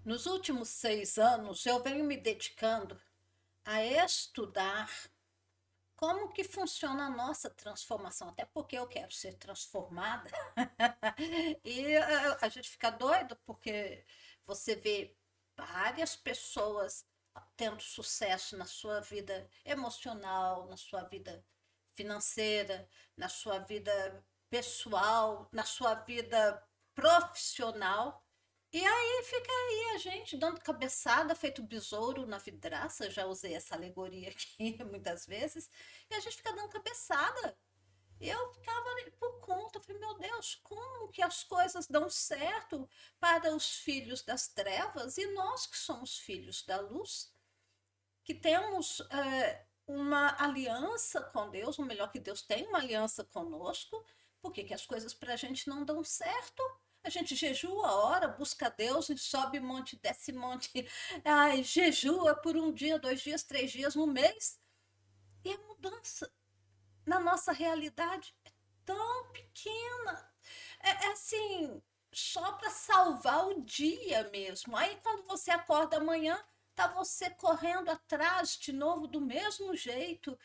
Nos últimos 6 anos, eu venho me dedicando a estudar como que funciona a nossa transformação, até porque eu quero ser transformada. E a gente fica doido porque você vê várias pessoas tendo sucesso na sua vida emocional, na sua vida financeira, na sua vida pessoal, na sua vida profissional. E aí fica aí a gente dando cabeçada, feito besouro na vidraça, já usei essa alegoria aqui muitas vezes, e a gente fica dando cabeçada. Eu ficava por conta, eu falei, meu Deus, como que as coisas dão certo para os filhos das trevas e nós que somos filhos da luz, que temos uma aliança com Deus, ou melhor, que Deus tem uma aliança conosco, por que que as coisas para a gente não dão certo? A gente jejua, ora, busca Deus, e sobe monte, desce monte, ai, jejua por um dia, 2 dias, 3 dias no mês, e a mudança na nossa realidade é tão pequena. É assim, só para salvar o dia mesmo. Aí quando você acorda amanhã, tá você correndo atrás de novo do mesmo jeito.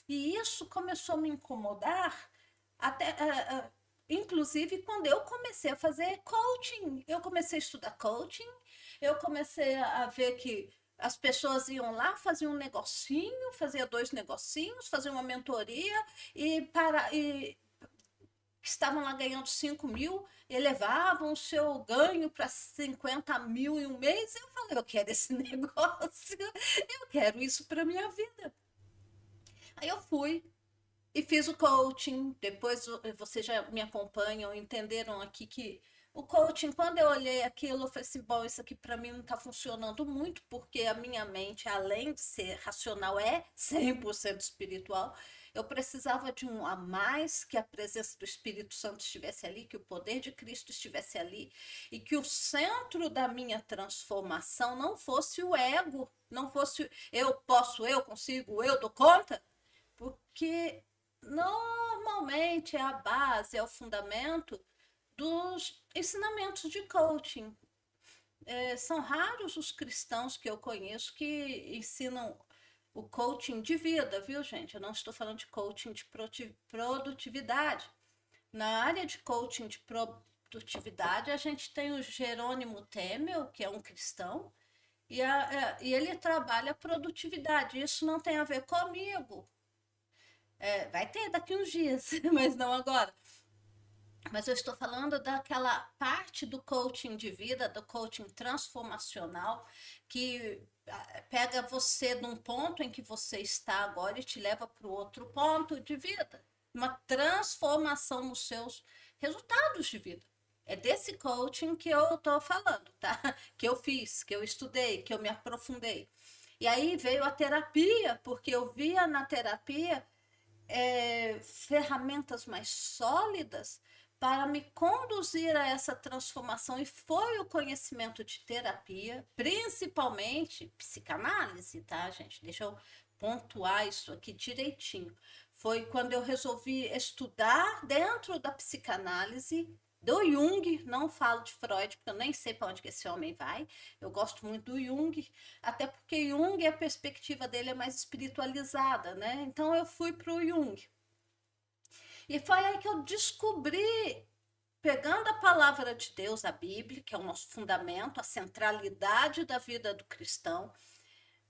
E isso começou a me incomodar, até, inclusive quando eu comecei a fazer coaching. Eu comecei a estudar coaching, eu comecei a ver que as pessoas iam lá, faziam um negocinho, fazia 2 negocinhos, fazia uma mentoria e que estavam lá ganhando 5 mil, elevavam o seu ganho para 50 mil em um mês. Eu falei, eu quero esse negócio, eu quero isso para minha vida. Aí eu fui e fiz o coaching. Depois vocês já me acompanham, entenderam aqui que o coaching, quando eu olhei aquilo, eu falei assim, bom, isso aqui para mim não está funcionando muito, porque a minha mente, além de ser racional, é 100% espiritual. Eu precisava de um a mais, que a presença do Espírito Santo estivesse ali, que o poder de Cristo estivesse ali, e que o centro da minha transformação não fosse o ego, não fosse eu posso, eu consigo, eu dou conta, porque normalmente é a base, é o fundamento dos ensinamentos de coaching. São raros os cristãos que eu conheço que ensinam o coaching de vida, viu, gente? Eu não estou falando de coaching de produtividade. Na área de coaching de produtividade, a gente tem o Jerônimo Temel, que é um cristão, e ele trabalha a produtividade. Isso não tem a ver comigo. Vai ter daqui uns dias, mas não agora. Mas eu estou falando daquela parte do coaching de vida, do coaching transformacional, que pega você num ponto em que você está agora e te leva para o outro ponto de vida. Uma transformação nos seus resultados de vida. É desse coaching que eu estou falando, tá? Que eu fiz, que eu estudei, que eu me aprofundei. E aí veio a terapia, porque eu via na terapia ferramentas mais sólidas para me conduzir a essa transformação, e foi o conhecimento de terapia, principalmente psicanálise, tá, gente? Deixa eu pontuar isso aqui direitinho. Foi quando eu resolvi estudar dentro da psicanálise do Jung, não falo de Freud, porque eu nem sei para onde que esse homem vai. Eu gosto muito do Jung, até porque Jung, a perspectiva dele é mais espiritualizada, né? Então eu fui para o Jung. E foi aí que eu descobri, pegando a palavra de Deus, a Bíblia, que é o nosso fundamento, a centralidade da vida do cristão,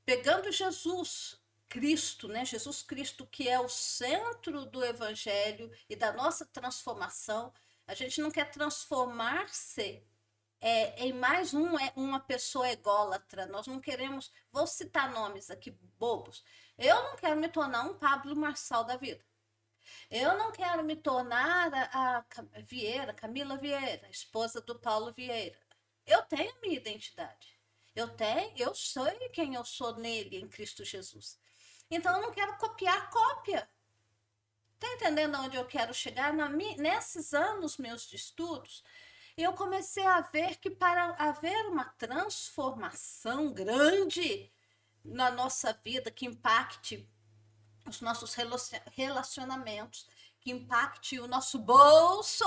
pegando Jesus Cristo, né? Jesus Cristo, que é o centro do evangelho e da nossa transformação. A gente não quer transformar-se em mais uma pessoa ególatra. Nós não queremos, vou citar nomes aqui bobos. Eu não quero me tornar um Pablo Marçal da vida. Eu não quero me tornar Vieira, Camila Vieira, esposa do Paulo Vieira. Eu tenho minha identidade. Eu sei quem eu sou nele, em Cristo Jesus. Então eu não quero copiar cópia. Tá entendendo onde eu quero chegar? Nesses anos meus de estudos, eu comecei a ver que para haver uma transformação grande na nossa vida, que impacte os nossos relacionamentos, que impacte o nosso bolso,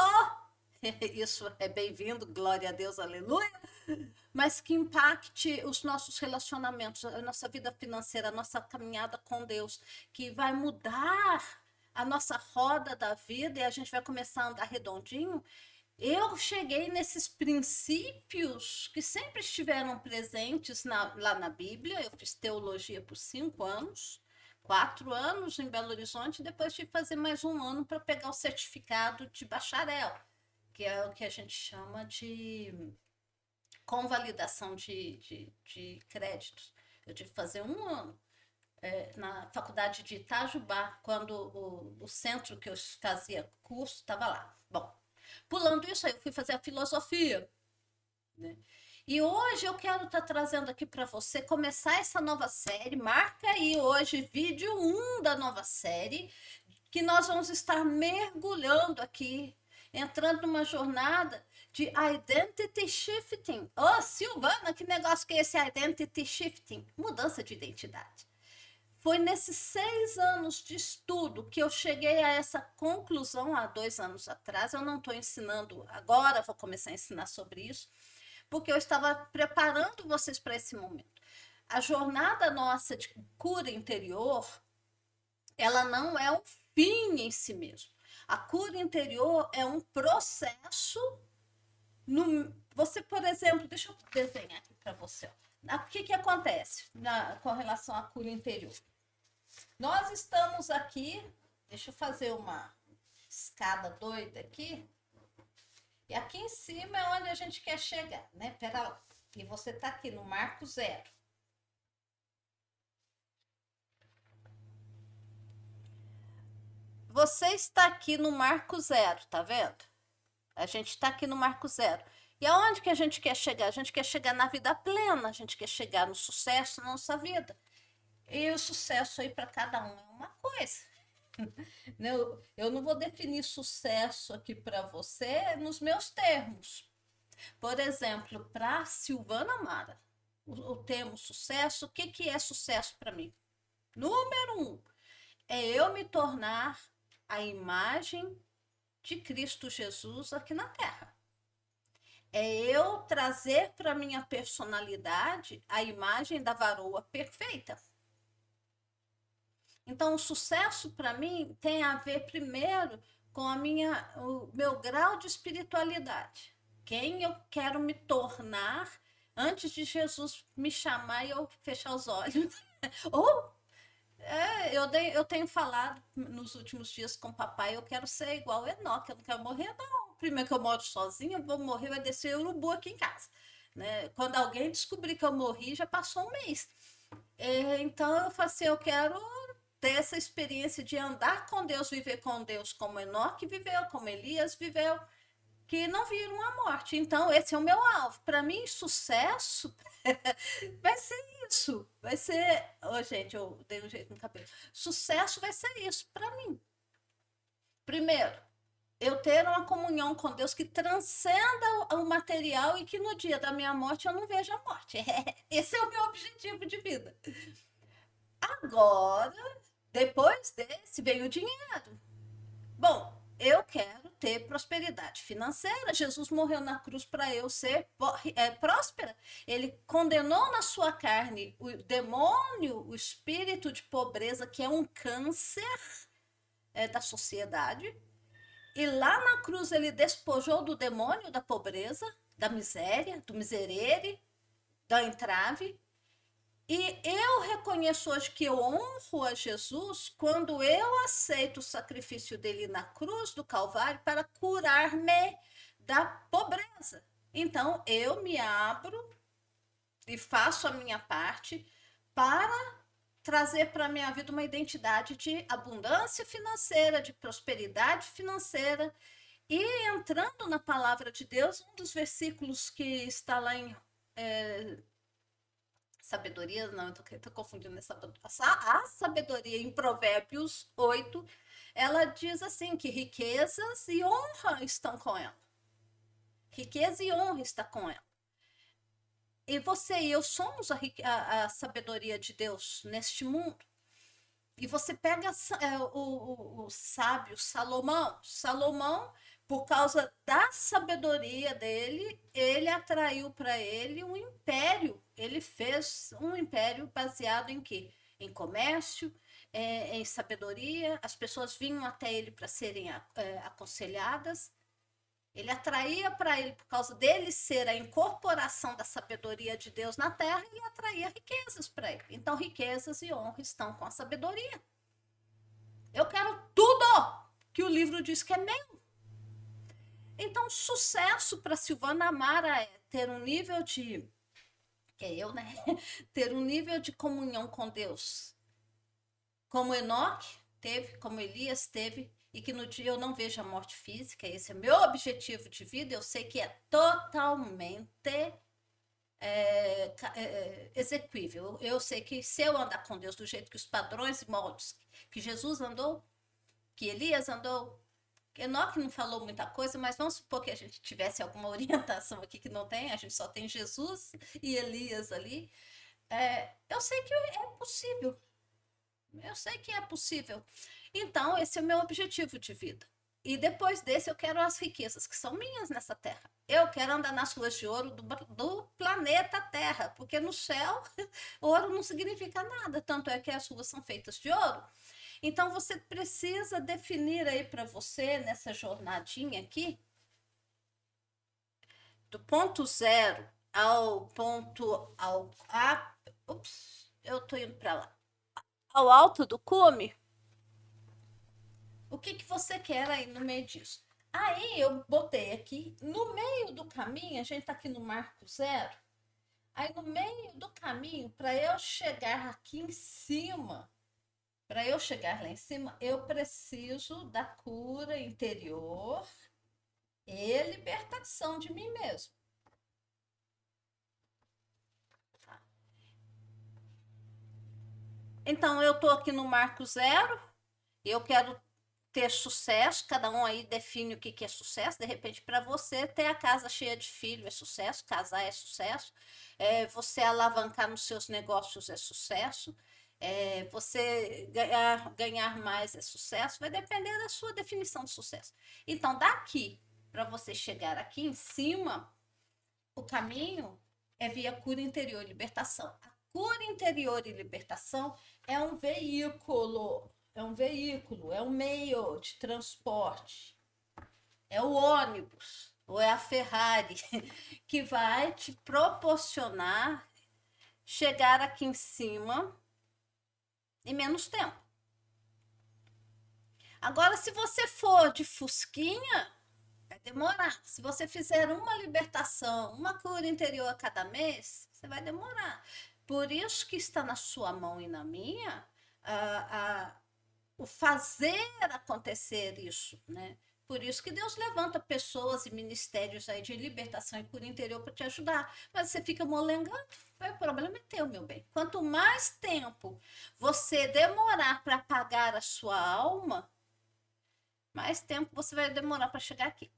isso é bem-vindo, glória a Deus, aleluia, mas que impacte os nossos relacionamentos, a nossa vida financeira, a nossa caminhada com Deus, que vai mudar a nossa roda da vida e a gente vai começar a andar redondinho. Eu cheguei nesses princípios que sempre estiveram presentes lá na Bíblia. Eu fiz teologia por 5 anos, 4 anos em Belo Horizonte, e depois tive que fazer mais um ano para pegar o certificado de bacharel, que é o que a gente chama de convalidação de créditos. Eu tive que fazer um ano na faculdade de Itajubá, quando o centro que eu fazia curso estava lá. Bom, pulando isso, aí eu fui fazer a filosofia, né? E hoje eu quero estar trazendo aqui para você começar essa nova série. Marca aí hoje vídeo 1 da nova série, que nós vamos estar mergulhando aqui, entrando numa jornada de identity shifting. Ô, Silvana, que negócio que é esse identity shifting? Mudança de identidade. Foi nesses 6 anos de estudo que eu cheguei a essa conclusão há 2 anos atrás. Eu não estou ensinando agora, vou começar a ensinar sobre isso, porque eu estava preparando vocês para esse momento. A jornada nossa de cura interior, ela não é um fim em si mesmo. A cura interior é um processo. Você, por exemplo, deixa eu desenhar aqui para você. O que acontece com relação à cura interior? Nós estamos aqui, deixa eu fazer uma escada doida aqui, e aqui em cima é onde a gente quer chegar, né? Pera lá. E você tá aqui no marco zero. Você está aqui no marco zero, tá vendo? A gente está aqui no marco zero. E aonde que a gente quer chegar? A gente quer chegar na vida plena, a gente quer chegar no sucesso na nossa vida. E o sucesso aí para cada um é uma coisa. Eu não vou definir sucesso aqui para você nos meus termos. Por exemplo, para Silvana Mara, o termo sucesso, o que é sucesso para mim? Número 1, é eu me tornar a imagem de Cristo Jesus aqui na Terra. É eu trazer para minha personalidade a imagem da varoa perfeita. Então, o sucesso para mim tem a ver primeiro com o meu grau de espiritualidade. Quem eu quero me tornar antes de Jesus me chamar e eu fechar os olhos. Ou eu tenho falado nos últimos dias com o papai, eu quero ser igual Enoque, eu não quero morrer, não. Primeiro que eu moro sozinha, eu vou morrer, vai descer urubu aqui em casa. Né? Quando alguém descobrir que eu morri, já passou um mês. Então eu falei assim, eu quero ter essa experiência de andar com Deus, viver com Deus como Enoque viveu, como Elias viveu, que não viram a morte. Então, esse é o meu alvo. Para mim, sucesso vai ser isso. Vai ser. Oh, gente, eu dei um jeito no cabelo. Sucesso vai ser isso para mim. Primeiro, eu ter uma comunhão com Deus que transcenda o material e que no dia da minha morte eu não veja a morte. Esse é o meu objetivo de vida. Agora, depois desse, veio o dinheiro. Bom, eu quero ter prosperidade financeira. Jesus morreu na cruz para eu ser próspera. Ele condenou na sua carne o demônio, o espírito de pobreza, que é um câncer da sociedade. E lá na cruz ele despojou do demônio da pobreza, da miséria, do miserere, da entrave. E eu reconheço hoje que eu honro a Jesus quando eu aceito o sacrifício dele na cruz do Calvário para curar-me da pobreza. Então, eu me abro e faço a minha parte para trazer para a minha vida uma identidade de abundância financeira, de prosperidade financeira. E entrando na palavra de Deus, um dos versículos que está lá em sabedoria, não, eu tô confundindo a sabedoria em Provérbios 8, ela diz assim, que riquezas e honra estão com ela. Riqueza e honra está com ela. E você e eu somos a sabedoria de Deus neste mundo. E você pega o sábio Salomão. Salomão, por causa da sabedoria dele, ele atraiu para ele um império. Ele fez um império baseado em quê? Em comércio, em sabedoria. As pessoas vinham até ele para serem aconselhadas. Ele atraía para ele, por causa dele ser a incorporação da sabedoria de Deus na terra, ele atraía riquezas para ele. Então, riquezas e honra estão com a sabedoria. Eu quero tudo que o livro diz que é meu. Então, sucesso para Silvana Amara é ter um nível de. Que é eu, né? Ter um nível de comunhão com Deus. Como Enoque teve, como Elias teve, e que no dia eu não vejo a morte física. Esse é meu objetivo de vida. Eu sei que é totalmente exequível. Eu sei que se eu andar com Deus do jeito que os padrões e moldes que Jesus andou, que Elias andou, Enoque não falou muita coisa, mas vamos supor que a gente tivesse alguma orientação aqui que não tem, a gente só tem Jesus e Elias ali. Eu sei que é possível. Eu sei que é possível. Então, esse é o meu objetivo de vida. E depois desse, eu quero as riquezas que são minhas nessa terra. Eu quero andar nas ruas de ouro do planeta Terra, porque no céu, ouro não significa nada, tanto é que as ruas são feitas de ouro. Então, você precisa definir aí para você, nessa jornadinha aqui, do ponto zero ao ponto. Eu estou indo para lá. Ao alto do cume, o que você quer aí no meio disso? Aí eu botei aqui, no meio do caminho, a gente está aqui no marco zero, aí no meio do caminho, para eu chegar aqui em cima, para eu chegar lá em cima, eu preciso da cura interior e libertação de mim mesmo. Então, eu estou aqui no marco zero, eu quero ter sucesso, cada um aí define o que é sucesso. De repente, para você, ter a casa cheia de filho é sucesso, casar é sucesso, você alavancar nos seus negócios é sucesso, você ganhar mais é sucesso, vai depender da sua definição de sucesso. Então, daqui, para você chegar aqui em cima, o caminho é via cura interior e libertação. A cura interior e libertação é um veículo, é um meio de transporte, é o ônibus ou é a Ferrari que vai te proporcionar chegar aqui em cima em menos tempo. Agora, se você for de fusquinha, vai demorar. Se você fizer uma libertação, uma cura interior a cada mês, você vai demorar. Por isso que está na sua mão e na minha o fazer acontecer isso, né? Por isso que Deus levanta pessoas e ministérios aí de libertação e cura interior para te ajudar. Mas você fica molengando, o problema é teu, meu bem. Quanto mais tempo você demorar para apagar a sua alma, mais tempo você vai demorar para chegar aqui.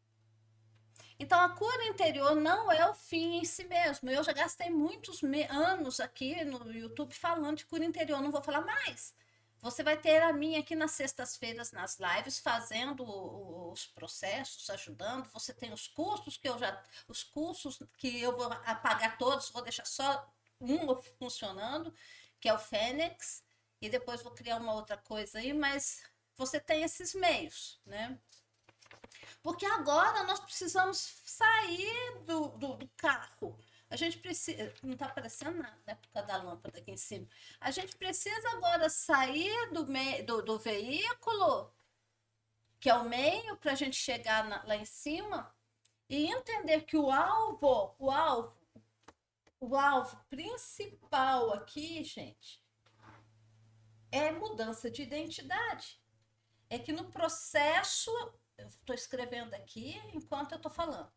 Então, a cura interior não é o fim em si mesmo. Eu já gastei muitos anos aqui no YouTube falando de cura interior, não vou falar mais. Você vai ter a minha aqui nas sextas-feiras, nas lives, fazendo os processos, ajudando. Você tem os cursos que eu vou apagar todos, vou deixar só um funcionando, que é o Fênix, e depois vou criar uma outra coisa aí, mas você tem esses meios, né? Porque agora nós precisamos sair do carro. A gente precisa. Não está aparecendo nada, né? Por causa da lâmpada aqui em cima. A gente precisa agora sair do veículo, que é o meio para a gente chegar lá em cima, e entender que o alvo principal aqui, gente, é mudança de identidade. É que no processo, eu estou escrevendo aqui enquanto eu estou falando,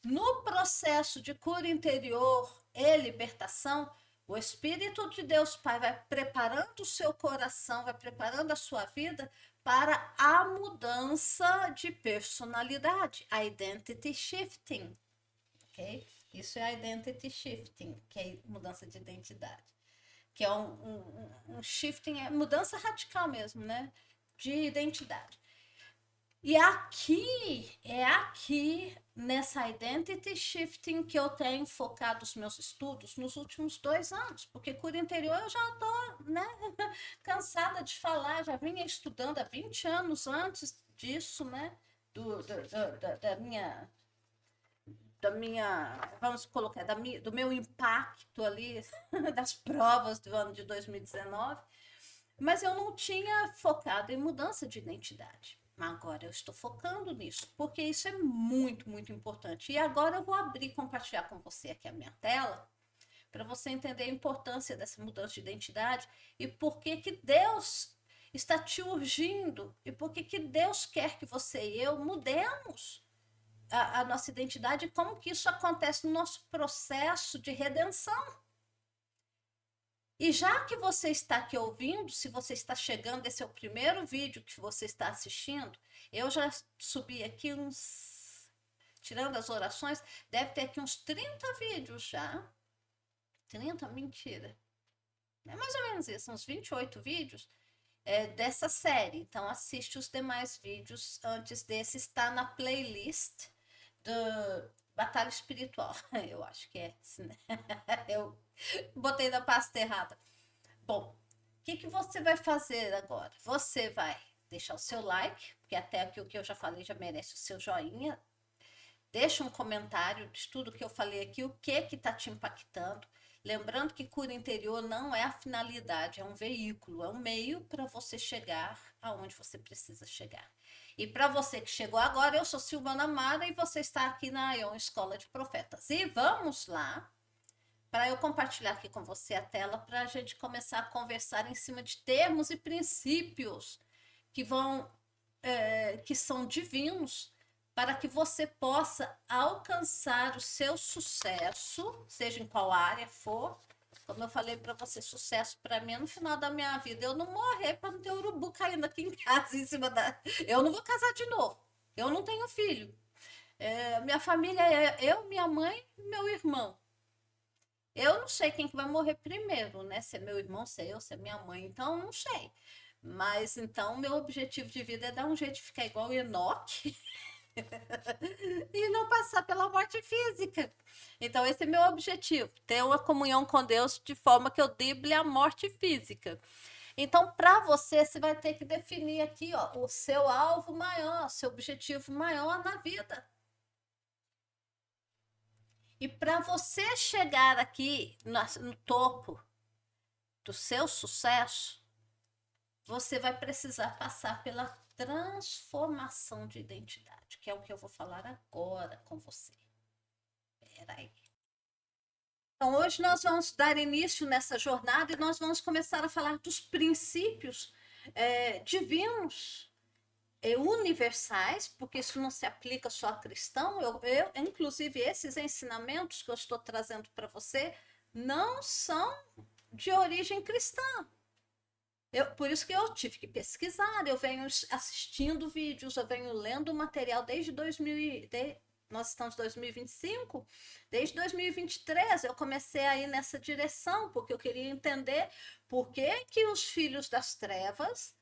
no processo de cura interior e libertação, o Espírito de Deus Pai vai preparando o seu coração, vai preparando a sua vida para a mudança de personalidade, a identity shifting, ok? Isso é identity shifting, que é mudança de identidade, que é um shifting, é mudança radical mesmo, né? De identidade. E é aqui nessa identity shifting que eu tenho focado os meus estudos nos últimos 2 anos, porque cura interior eu já estou, né, cansada de falar, já vinha estudando há 20 anos antes disso, né, da minha, vamos colocar, do meu impacto ali, das provas do ano de 2019, mas eu não tinha focado em mudança de identidade. Agora eu estou focando nisso, porque isso é muito, muito importante. E agora eu vou abrir e compartilhar com você aqui a minha tela, para você entender a importância dessa mudança de identidade e por que que Deus está te urgindo e por que que Deus quer que você e eu mudemos a nossa identidade e como que isso acontece no nosso processo de redenção. E já que você está aqui ouvindo, se você está chegando, esse é o primeiro vídeo que você está assistindo, eu já subi aqui tirando as orações, deve ter aqui uns 30 vídeos já. 30, mentira. É mais ou menos isso, uns 28 vídeos dessa série. Então assiste os demais vídeos antes desse, está na playlist do Batalha Espiritual. Eu acho que é, né? Eu botei da pasta errada. Bom, o que você vai fazer agora? Você vai deixar o seu like, porque até aqui o que eu já falei já merece o seu joinha. Deixa um comentário de tudo que eu falei aqui, o que está te impactando. Lembrando que cura interior não é a finalidade, é um veículo, é um meio para você chegar aonde você precisa chegar. E para você que chegou agora, eu sou Silvana Mara e você está aqui na Ion Escola de Profetas. E vamos lá para eu compartilhar aqui com você a tela para a gente começar a conversar em cima de termos e princípios que que são divinos para que você possa alcançar o seu sucesso, seja em qual área for. Como eu falei para você, sucesso para mim é no final da minha vida eu não morrer para não ter urubu caindo aqui em casa em cima da. Eu não vou casar de novo. Eu não tenho filho. Minha família é eu, minha mãe e meu irmão. Eu não sei quem que vai morrer primeiro, né? Se é meu irmão, se é eu, se é minha mãe, então não sei. Mas então meu objetivo de vida é dar um jeito de ficar igual o Enoque e não passar pela morte física. Então esse é meu objetivo, ter uma comunhão com Deus de forma que eu drible a morte física. Então, para você, você vai ter que definir aqui, ó, o seu alvo maior, o seu objetivo maior na vida. E para você chegar aqui no topo do seu sucesso, você vai precisar passar pela transformação de identidade, que é o que eu vou falar agora com você. Peraí. Então, hoje nós vamos dar início nessa jornada e nós vamos começar a falar dos princípios divinos, universais, porque isso não se aplica só a cristão. Inclusive, esses ensinamentos que eu estou trazendo para você não são de origem cristã. Por isso que eu tive que pesquisar, eu venho assistindo vídeos, eu venho lendo material desde 2000, nós estamos em 2025, desde 2023 eu comecei a ir nessa direção, porque eu queria entender por que que os filhos das trevas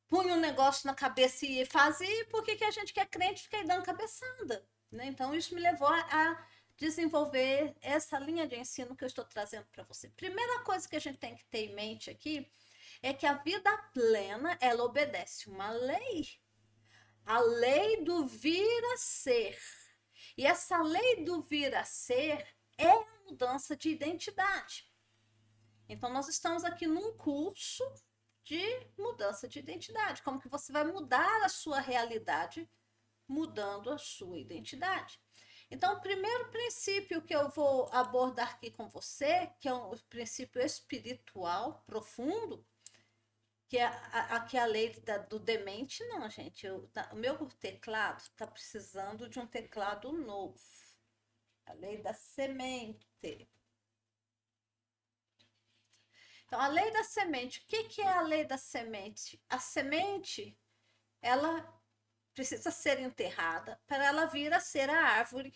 punham um negócio na cabeça e faziam, e por que que a gente que é crente fica aí dando cabeçada, né? Então isso me levou a desenvolver essa linha de ensino que eu estou trazendo para você. Primeira coisa que a gente tem que ter em mente aqui é que a vida plena, ela obedece uma lei. A lei do vir a ser. E essa lei do vir a ser é a mudança de identidade. Então, nós estamos aqui num curso de mudança de identidade. Como que você vai mudar a sua realidade mudando a sua identidade. Então, o primeiro princípio que eu vou abordar aqui com você, que é um princípio espiritual profundo, que é aqui a lei do demente, não, gente. O meu teclado está precisando de um teclado novo. A lei da semente. Então, a lei da semente. O que é a lei da semente? A semente, ela precisa ser enterrada para ela vir a ser a árvore,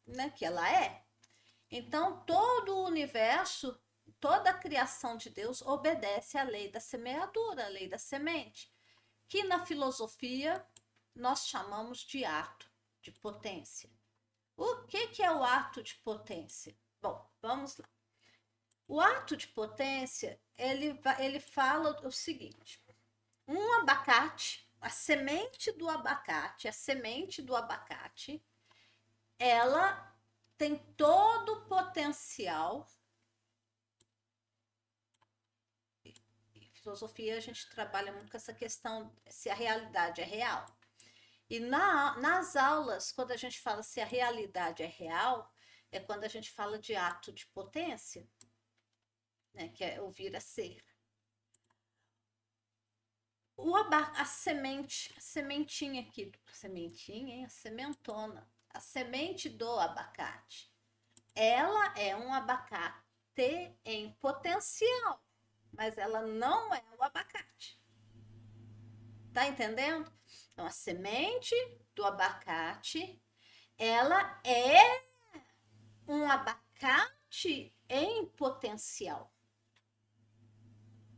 né, que ela é. Então, todo o universo, toda a criação de Deus obedece à lei da semeadura, à lei da semente, que na filosofia, nós chamamos de ato de potência. O que é o ato de potência? Bom, vamos lá. O ato de potência, ele fala o seguinte: um abacate, a semente do abacate, ela tem todo o potencial. Em filosofia, a gente trabalha muito com essa questão se a realidade é real. E nas aulas, quando a gente fala se a realidade é real, é quando a gente fala de ato de potência, né, que é o vir a ser. A sementinha aqui, a sementona, a semente do abacate, ela é um abacate em potencial, mas ela não é o abacate. Tá entendendo? Então, a semente do abacate, ela é um abacate em potencial,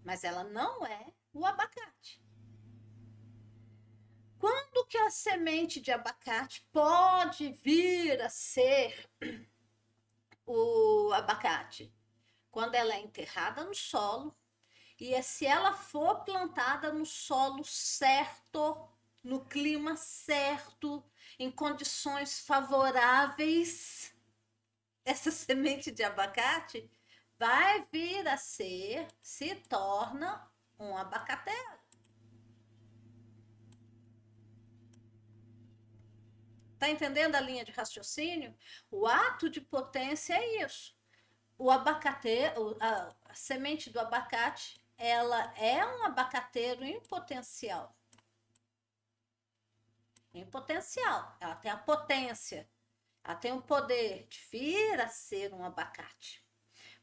mas ela não é o abacate. Quando que a semente de abacate pode vir a ser o abacate? Quando ela é enterrada no solo, e se ela for plantada no solo certo, no clima certo, em condições favoráveis, essa semente de abacate vai vir a ser, se torna um abacateiro. Tá entendendo a linha de raciocínio? O ato de potência é isso. O abacate, a semente do abacate, ela é um abacateiro em potencial. Em potencial. Ela tem a potência. Ela tem o poder de vir a ser um abacate.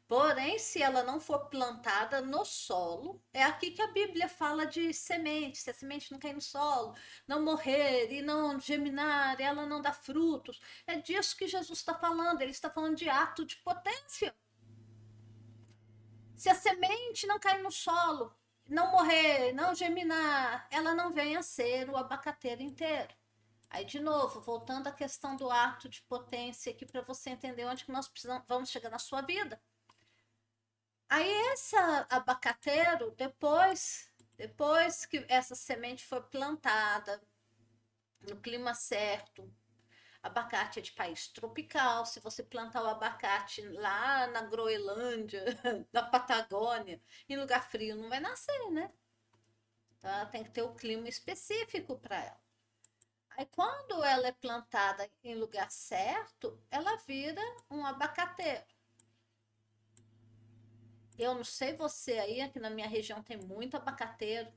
Porém, se ela não for plantada no solo, é aqui que a Bíblia fala de semente. Se a semente não cair no solo, não morrer e não germinar, ela não dá frutos. É disso que Jesus está falando. Ele está falando de ato de potência. Se a semente não cair no solo, não morrer, não germinar, ela não vem a ser o abacateiro inteiro. Aí, de novo, voltando à questão do ato de potência aqui para você entender onde que nós vamos chegar na sua vida. Aí esse abacateiro, depois que essa semente foi plantada no clima certo, abacate é de país tropical, se você plantar o abacate lá na Groenlândia, na Patagônia, em lugar frio, não vai nascer, né? Então ela tem que ter o clima específico para ela. Aí quando ela é plantada em lugar certo, ela vira um abacateiro. Eu não sei você aí, aqui na minha região tem muito abacateiro.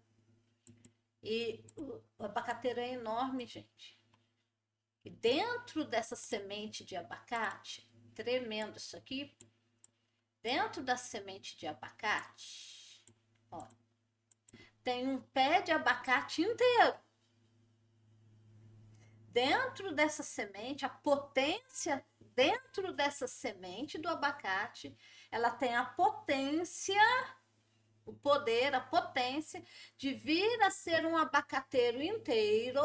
E o abacateiro é enorme, gente. E dentro dessa semente de abacate, tremendo isso aqui, dentro da semente de abacate, ó, tem um pé de abacate inteiro. Dentro dessa semente, a potência dentro dessa semente do abacate, ela tem a potência, o poder, a potência de vir a ser um abacateiro inteiro.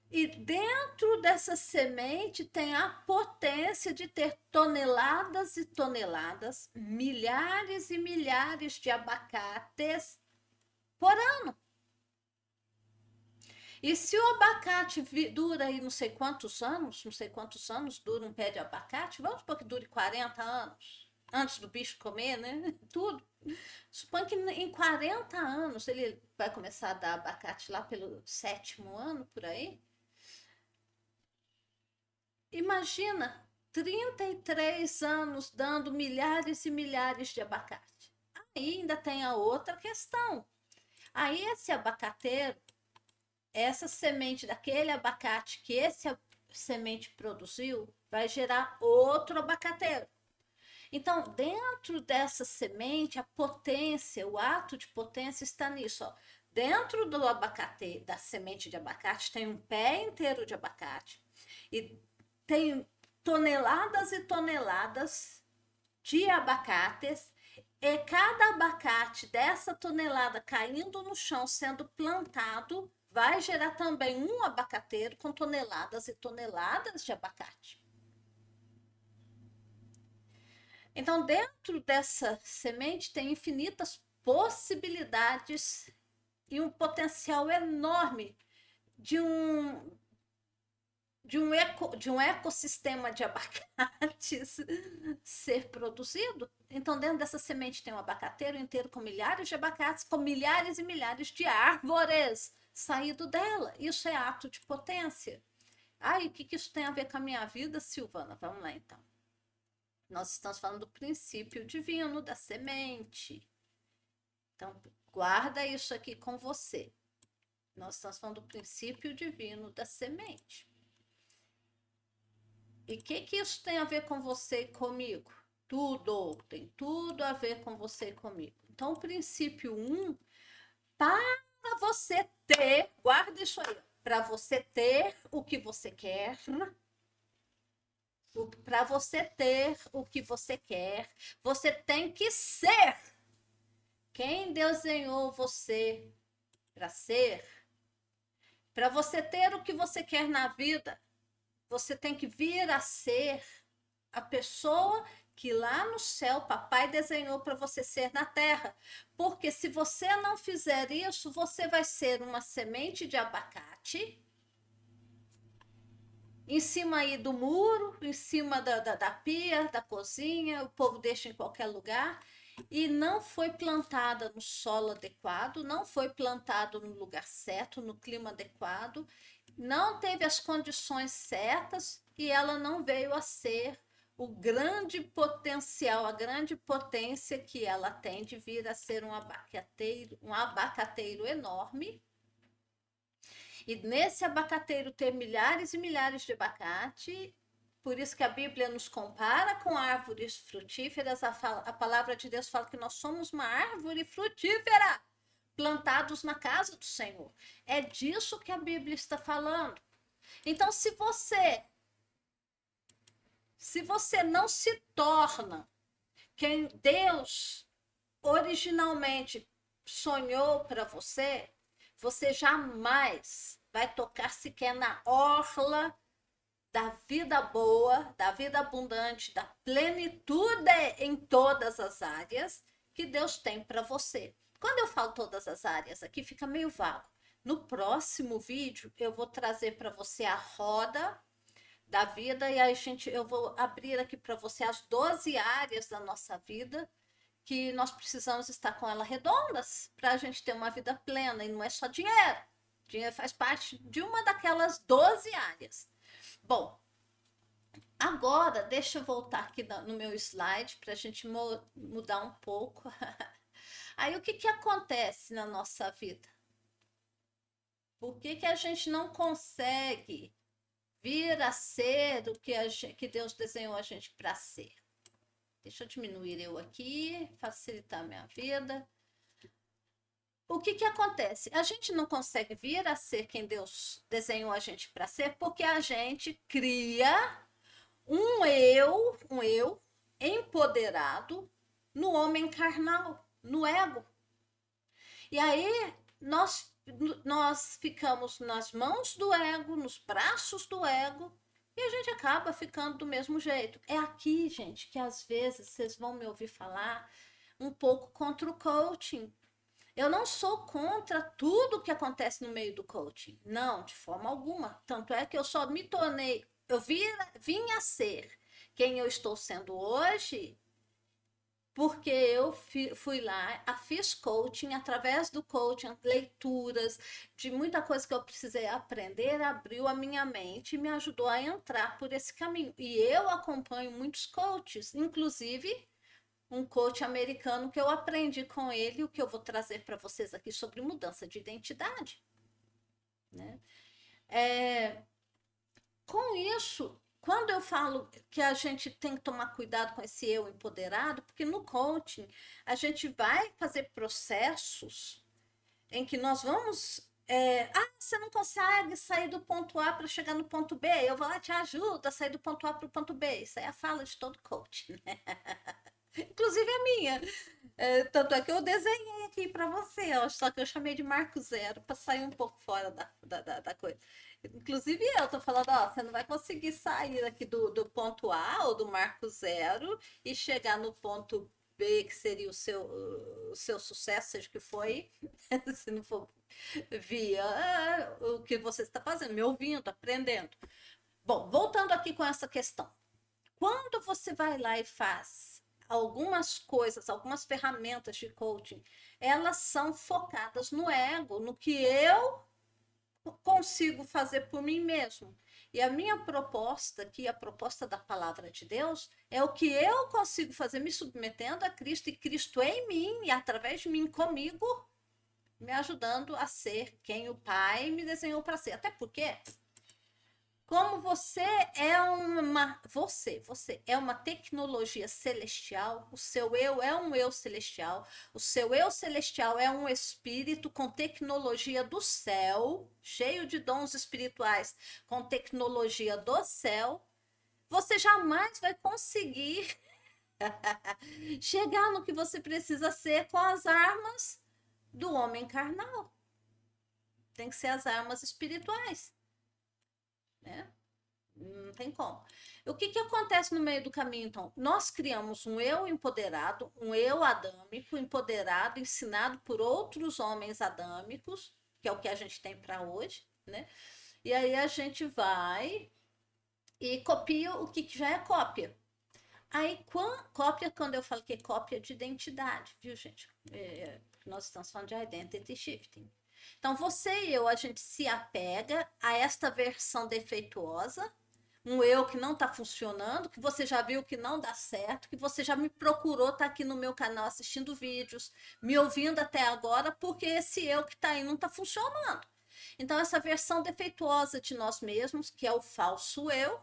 E dentro dessa semente tem a potência de ter toneladas e toneladas, milhares e milhares de abacates por ano. E se o abacate dura aí não sei quantos anos dura um pé de abacate, vamos supor que dure 40 anos, antes do bicho comer, né? Tudo. Suponho que em 40 anos ele vai começar a dar abacate lá pelo 7º ano, por aí. Imagina 33 anos dando milhares e milhares de abacate. Aí ainda tem a outra questão. Aí esse abacateiro, essa semente daquele abacate que esse semente produziu, vai gerar outro abacateiro. Então, dentro dessa semente, a potência, o ato de potência está nisso, ó. Dentro do abacate, da semente de abacate, tem um pé inteiro de abacate e tem toneladas e toneladas de abacates, e cada abacate dessa tonelada caindo no chão, sendo plantado, vai gerar também um abacateiro com toneladas e toneladas de abacate. Então, dentro dessa semente tem infinitas possibilidades e um potencial enorme de um ecossistema de abacates ser produzido. Então, dentro dessa semente tem um abacateiro inteiro com milhares de abacates, com milhares e milhares de árvores saído dela. Isso é ato de potência. E o que isso tem a ver com a minha vida, Silvana? Vamos lá, então. Nós estamos falando do princípio divino da semente. Então, guarda isso aqui com você. Nós estamos falando do princípio divino da semente. E o que isso tem a ver com você e comigo? Tudo, tem tudo a ver com você e comigo. Então, o princípio 1, para você ter, guarda isso aí, para você ter o que você quer, para você ter o que você quer, você tem que ser quem desenhou você para ser. Para você ter o que você quer na vida, você tem que vir a ser a pessoa que lá no céu papai desenhou para você ser na terra. Porque se você não fizer isso, você vai ser uma semente de abacate em cima aí do muro, em cima da pia, da cozinha, o povo deixa em qualquer lugar, e não foi plantada no solo adequado, não foi plantado no lugar certo, no clima adequado, não teve as condições certas e ela não veio a ser o grande potencial, a grande potência que ela tem de vir a ser um abacateiro enorme. E nesse abacateiro ter milhares e milhares de abacate, por isso que a Bíblia nos compara com árvores frutíferas. A palavra de Deus fala que nós somos uma árvore frutífera, plantados na casa do Senhor. É disso que a Bíblia está falando. Então, se você não se torna quem Deus originalmente sonhou para você, você jamais vai tocar sequer na orla da vida boa, da vida abundante, da plenitude em todas as áreas que Deus tem para você. Quando eu falo todas as áreas, aqui fica meio vago. No próximo vídeo, eu vou trazer para você a roda da vida e aí, eu vou abrir aqui para você as 12 áreas da nossa vida que nós precisamos estar com elas redondas para a gente ter uma vida plena, e não é só dinheiro. Dinheiro faz parte de uma daquelas 12 áreas. Bom, agora deixa eu voltar aqui no meu slide para a gente mudar um pouco. Aí o que acontece na nossa vida? Por que a gente não consegue vir a ser o que Deus desenhou a gente para ser? Deixa eu diminuir eu aqui, facilitar a minha vida. O que acontece? A gente não consegue vir a ser quem Deus desenhou a gente para ser porque a gente cria um eu empoderado no homem carnal, no ego. E aí nós ficamos nas mãos do ego, nos braços do ego, e a gente acaba ficando do mesmo jeito. É aqui, gente, que às vezes vocês vão me ouvir falar um pouco contra o coaching. Eu não sou contra tudo que acontece no meio do coaching. Não, de forma alguma. Tanto é que eu só me tornei, vim a ser quem eu estou sendo hoje, porque eu fui lá, fiz coaching, através do coaching, leituras, de muita coisa que eu precisei aprender, abriu a minha mente e me ajudou a entrar por esse caminho. E eu acompanho muitos coaches, inclusive um coach americano que eu aprendi com ele, o que eu vou trazer para vocês aqui sobre mudança de identidade. Né? Com isso, quando eu falo que a gente tem que tomar cuidado com esse eu empoderado, porque no coaching a gente vai fazer processos em que nós vamos. Você não consegue sair do ponto A para chegar no ponto B, eu vou lá te ajudo a sair do ponto A para o ponto B. Isso é a fala de todo coach, né? Inclusive a minha. Tanto é que eu desenhei aqui para você, ó, só que eu chamei de Marco Zero para sair um pouco fora da coisa. Inclusive eu tô falando, ó, você não vai conseguir sair aqui do ponto A ou do Marco Zero e chegar no ponto B, que seria o seu sucesso, seja o que foi, se não for via o que você está fazendo, me ouvindo, aprendendo. Bom, voltando aqui com essa questão. Quando você vai lá e faz algumas coisas, algumas ferramentas de coaching, elas são focadas no ego, no que eu consigo fazer por mim mesmo. E a minha proposta, que a proposta da palavra de Deus, é o que eu consigo fazer me submetendo a Cristo e Cristo em mim e através de mim comigo, me ajudando a ser quem o Pai me desenhou para ser. Até porque como você é uma tecnologia celestial, o seu eu é um eu celestial, o seu eu celestial é um espírito com tecnologia do céu, cheio de dons espirituais, com tecnologia do céu, você jamais vai conseguir chegar no que você precisa ser com as armas do homem carnal. Tem que ser as armas espirituais, né? Não tem como. O que acontece no meio do caminho, então? Nós criamos um eu empoderado, um eu adâmico, empoderado, ensinado por outros homens adâmicos, que é o que a gente tem para hoje, né? E aí a gente vai e copia o que já é cópia. Aí, cópia, quando eu falo que é cópia de identidade, viu, gente? Nós estamos falando de identity shifting. Então, você e eu, a gente se apega a esta versão defeituosa, um eu que não está funcionando, que você já viu que não dá certo, que você já me procurou, está aqui no meu canal assistindo vídeos, me ouvindo até agora, porque esse eu que está aí não está funcionando. Então, essa versão defeituosa de nós mesmos, que é o falso eu,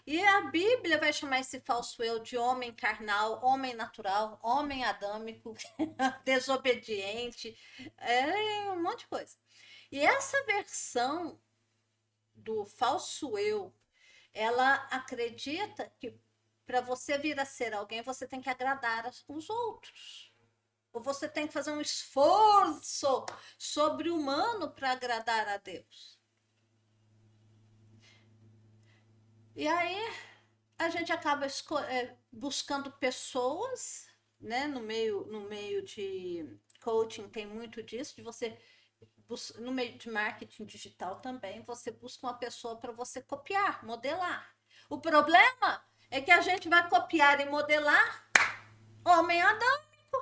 e a Bíblia vai chamar esse falso eu de homem carnal, homem natural, homem adâmico, desobediente, um monte de coisa. E essa versão do falso eu, ela acredita que para você vir a ser alguém, você tem que agradar os outros. Ou você tem que fazer um esforço sobre-humano para agradar a Deus. E aí a gente acaba buscando pessoas, né? No meio de coaching tem muito disso, de você no meio de marketing digital também, você busca uma pessoa para você copiar, modelar. O problema é que a gente vai copiar e modelar homem adâmico.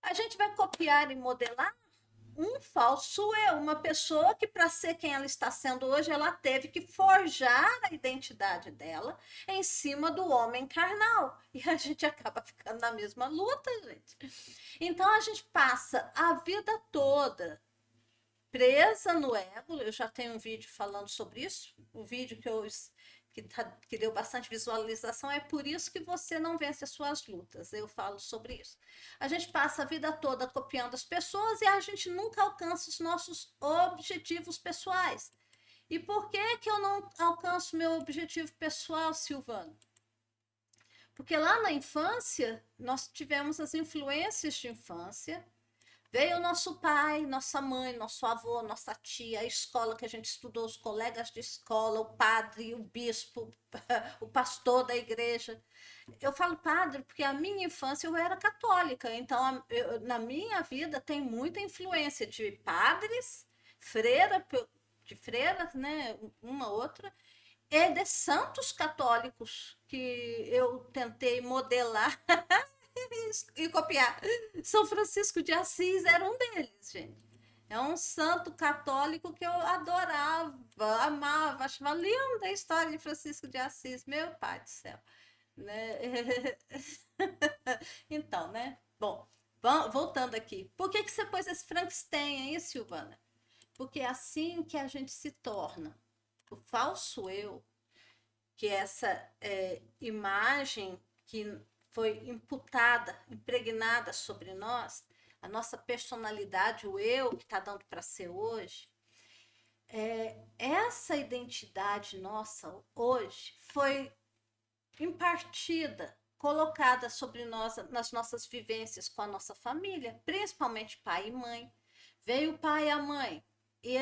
A gente vai copiar e modelar um falso eu, uma pessoa que para ser quem ela está sendo hoje, ela teve que forjar a identidade dela em cima do homem carnal. E a gente acaba ficando na mesma luta, gente. Então a gente passa a vida toda presa no ego. Eu já tenho um vídeo falando sobre isso, o vídeo que deu bastante visualização, é por isso que você não vence as suas lutas. Eu falo sobre isso. A gente passa a vida toda copiando as pessoas e a gente nunca alcança os nossos objetivos pessoais. E por que eu não alcanço meu objetivo pessoal, Silvana? Porque lá na infância, nós tivemos as influências de infância. Veio o nosso pai, nossa mãe, nosso avô, nossa tia, a escola que a gente estudou, os colegas de escola, o padre, o bispo, o pastor da igreja. Eu falo padre porque a minha infância eu era católica, então na minha vida tem muita influência de padres, de freiras, né, uma outra, e de santos católicos que eu tentei modelar e copiar. São Francisco de Assis era um deles, gente. É um santo católico que eu adorava, amava, achava linda a história de Francisco de Assis, meu pai do céu. Né? Então, né? Bom, voltando aqui. Por que você pôs esse Frankenstein aí, Silvana? Porque é assim que a gente se torna o falso eu, que é essa imagem que foi imputada, impregnada sobre nós, a nossa personalidade, o eu que está dando para ser hoje, essa identidade nossa hoje foi impartida colocada sobre nós, nas nossas vivências com a nossa família, principalmente pai e mãe. Veio o pai e a mãe e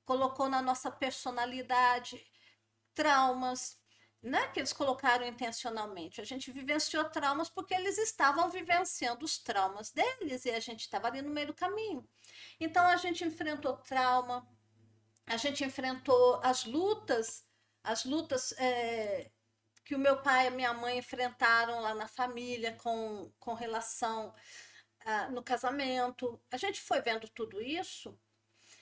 colocou na nossa personalidade traumas, não é que eles colocaram intencionalmente, a gente vivenciou traumas porque eles estavam vivenciando os traumas deles e a gente estava ali no meio do caminho. Então a gente enfrentou trauma, a gente enfrentou as lutas que o meu pai e a minha mãe enfrentaram lá na família com relação no casamento. A gente foi vendo tudo isso.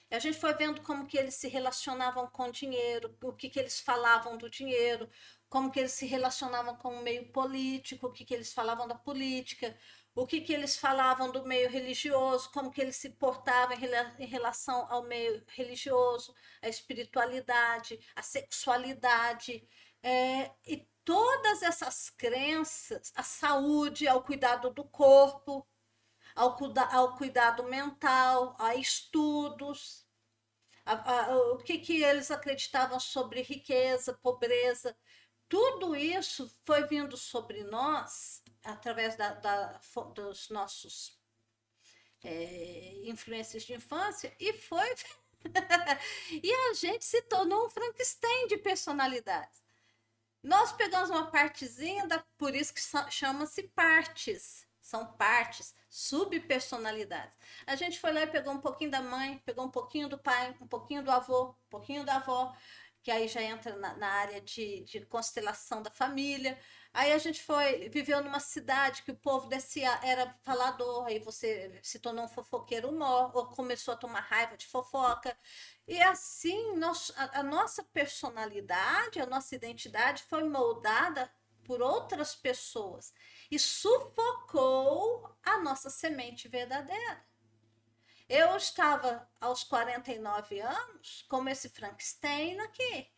A gente foi vendo como que eles se relacionavam com o dinheiro, o que eles falavam do dinheiro, como que eles se relacionavam com o meio político, o que eles falavam da política, o que eles falavam do meio religioso, como que eles se portavam em relação ao meio religioso, a espiritualidade, a sexualidade, e todas essas crenças, a saúde, ao cuidado do corpo, ao cuidado mental, a estudos, o que eles acreditavam sobre riqueza, pobreza. Tudo isso foi vindo sobre nós através dos nossos influências de infância e foi e a gente se tornou um Frankenstein de personalidades. Nós pegamos uma partezinha, por isso que chama-se partes. São partes, subpersonalidades. A gente foi lá e pegou um pouquinho da mãe, pegou um pouquinho do pai, um pouquinho do avô, um pouquinho da avó, que aí já entra na área de constelação da família. Aí a gente viveu numa cidade que o povo descia, era falador, aí você se tornou um fofoqueiro mó, ou começou a tomar raiva de fofoca. E assim, a nossa personalidade, a nossa identidade foi moldada por outras pessoas e sufocou a nossa semente verdadeira. Eu estava aos 49 anos, como esse Frankenstein aqui.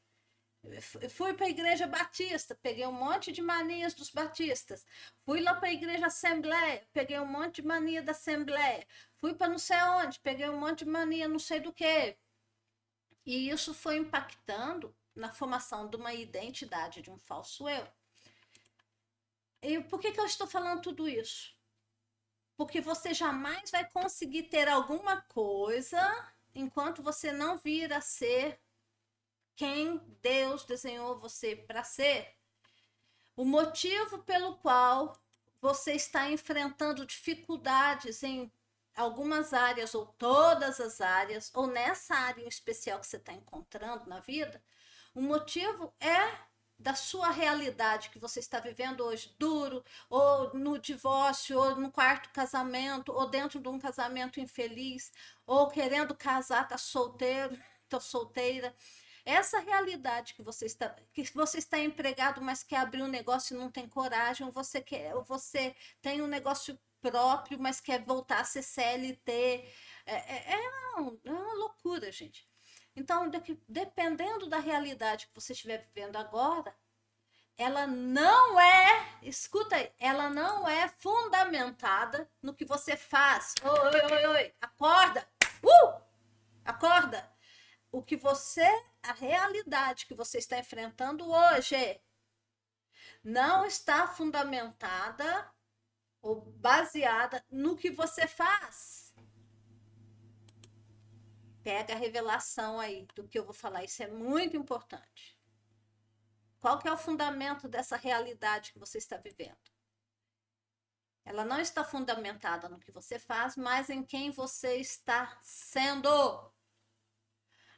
Fui para a igreja batista, peguei um monte de manias dos batistas. Fui lá para a igreja assembleia, peguei um monte de mania da assembleia. Fui para não sei onde, peguei um monte de mania não sei do que. E isso foi impactando na formação de uma identidade, de um falso eu. E por que eu estou falando tudo isso? Porque você jamais vai conseguir ter alguma coisa enquanto você não vir a ser quem Deus desenhou você para ser. O motivo pelo qual você está enfrentando dificuldades em algumas áreas ou todas as áreas, ou nessa área em especial que você está encontrando na vida, o motivo é da sua realidade que você está vivendo hoje, duro, ou no divórcio, ou no quarto casamento, ou dentro de um casamento infeliz, ou querendo casar, tá solteiro, tá solteira. Essa realidade que você está empregado, mas quer abrir um negócio e não tem coragem, ou você tem um negócio próprio, mas quer voltar a ser CLT. É uma loucura, gente. Então, dependendo da realidade que você estiver vivendo agora, ela não escuta aí, ela não é fundamentada no que você faz. Oi, acorda! Acorda! A realidade que você está enfrentando hoje não está fundamentada ou baseada no que você faz. Pega a revelação aí do que eu vou falar, isso é muito importante. Qual que é o fundamento dessa realidade que você está vivendo? Ela não está fundamentada no que você faz, mas em quem você está sendo.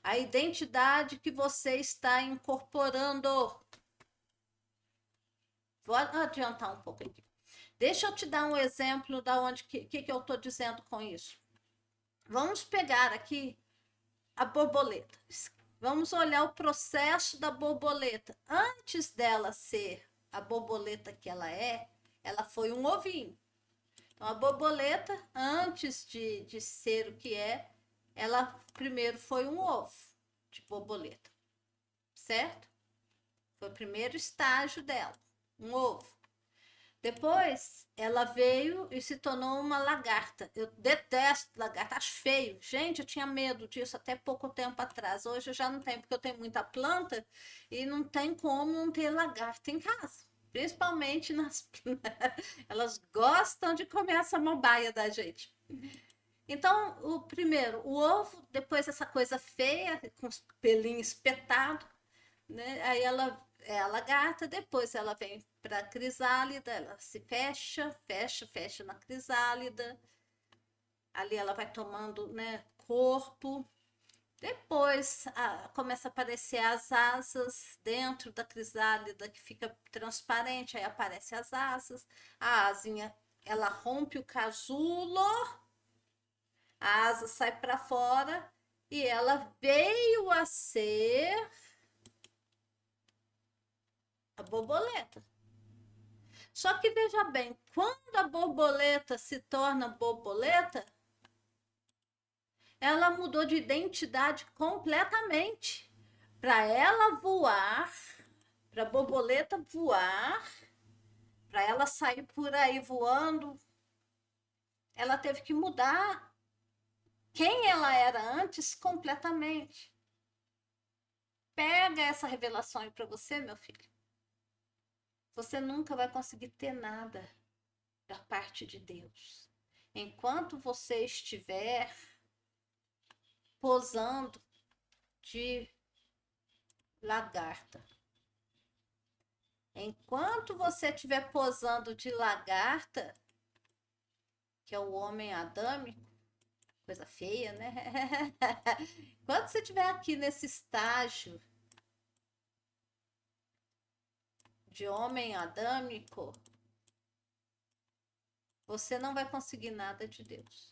A identidade que você está incorporando. Vou adiantar um pouco aqui. Deixa eu te dar um exemplo da onde que eu estou dizendo com isso. Vamos pegar aqui a borboleta. Vamos olhar o processo da borboleta. Antes dela ser a borboleta que ela foi um ovinho. Então, a borboleta, antes de ser o que ela primeiro foi um ovo de borboleta, certo? Foi o primeiro estágio dela, um ovo. Depois, ela veio e se tornou uma lagarta. Eu detesto lagarta, acho feio. Gente, eu tinha medo disso até pouco tempo atrás. Hoje eu já não tenho, porque eu tenho muita planta e não tem como não ter lagarta em casa. Principalmente elas gostam de comer essa samambaia da gente. Então, o primeiro, o ovo, depois essa coisa feia, com os pelinhos espetados, né? Aí ela é a lagarta, depois ela vem para a crisálida, ela se fecha na crisálida. Ali ela vai tomando, né, corpo. Depois começa a aparecer as asas dentro da crisálida que fica transparente, aí aparecem as asas. A asinha, ela rompe o casulo, a asa sai para fora e ela veio a ser a borboleta. Só que veja bem, quando a borboleta se torna borboleta, ela mudou de identidade completamente. Para ela voar, para a borboleta voar, para ela sair por aí voando, ela teve que mudar quem ela era antes completamente. Pega essa revelação aí para você, meu filho. Você nunca vai conseguir ter nada da parte de Deus. Enquanto você estiver posando de lagarta. Enquanto você estiver posando de lagarta, que é o homem adâmico, coisa feia, né? Enquanto você estiver aqui nesse estágio de homem adâmico, você não vai conseguir nada de Deus.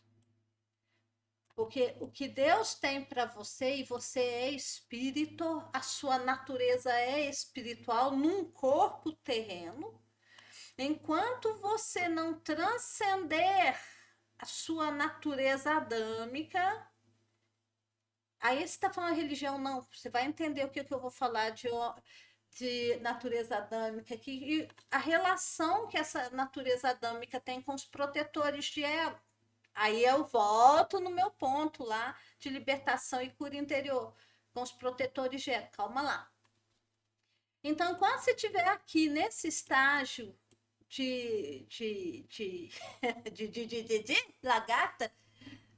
Porque o que Deus tem para você, e você é espírito, a sua natureza é espiritual num corpo terreno. Enquanto você não transcender a sua natureza adâmica, aí você está falando religião, não, você vai entender o que eu vou falar de natureza adâmica, que a relação que essa natureza adâmica tem com os protetores de ego. Aí eu volto no meu ponto lá de libertação e cura interior, com os protetores de ego. Calma lá. Então, quando você estiver aqui nesse estágio de lagarta,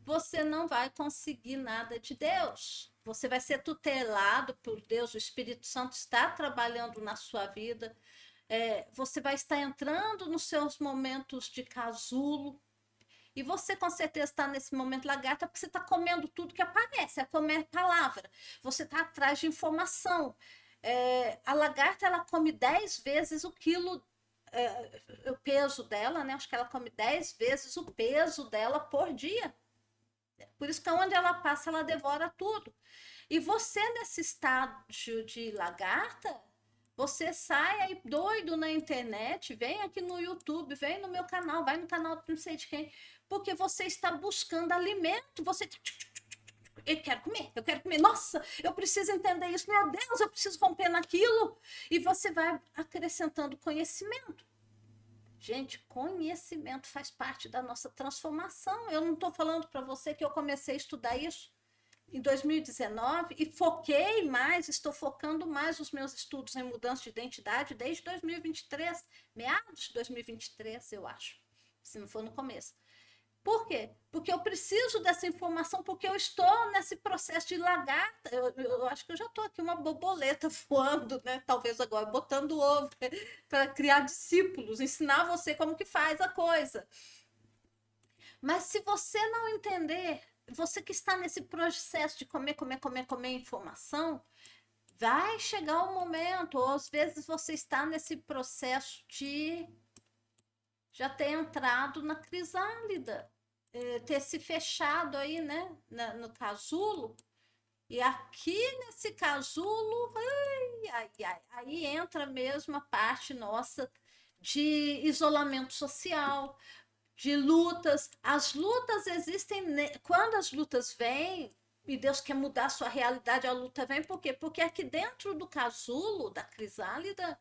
você não vai conseguir nada de Deus. Você vai ser tutelado por Deus, o Espírito Santo está trabalhando na sua vida. Você vai estar entrando nos seus momentos de casulo. E você com certeza está nesse momento lagarta porque você está comendo tudo que aparece, é comer palavra. Você está atrás de informação. A lagarta ela come 10 vezes o quilo, o peso dela, né? Acho que ela come 10 vezes o peso dela por dia. Por isso que onde ela passa, ela devora tudo. E você, nesse estágio de lagarta, você sai aí doido na internet, vem aqui no YouTube, vem no meu canal, vai no canal de não sei de quem, porque você está buscando alimento, você... eu quero comer, nossa, eu preciso entender isso, meu Deus, eu preciso romper naquilo. E você vai acrescentando conhecimento. Gente, conhecimento faz parte da nossa transformação. Eu não estou falando para você que eu comecei a estudar isso em 2019 e foquei mais, estou focando mais os meus estudos em mudança de identidade desde 2023, meados de 2023, eu acho, se não for no começo. Por quê? Porque eu preciso dessa informação, porque eu estou nesse processo de lagarta. Eu acho que eu já estou aqui uma borboleta voando, né? Talvez agora botando ovo para criar discípulos, ensinar você como que faz a coisa. Mas se você não entender, você que está nesse processo de comer informação, vai chegar um momento, ou às vezes você está nesse processo de já ter entrado na crisálida, ter se fechado aí, né, no casulo, e aqui nesse casulo, aí entra mesmo a parte nossa de isolamento social, de lutas. As lutas existem, quando as lutas vêm, e Deus quer mudar a sua realidade, a luta vem, por quê? Porque aqui dentro do casulo, da crisálida,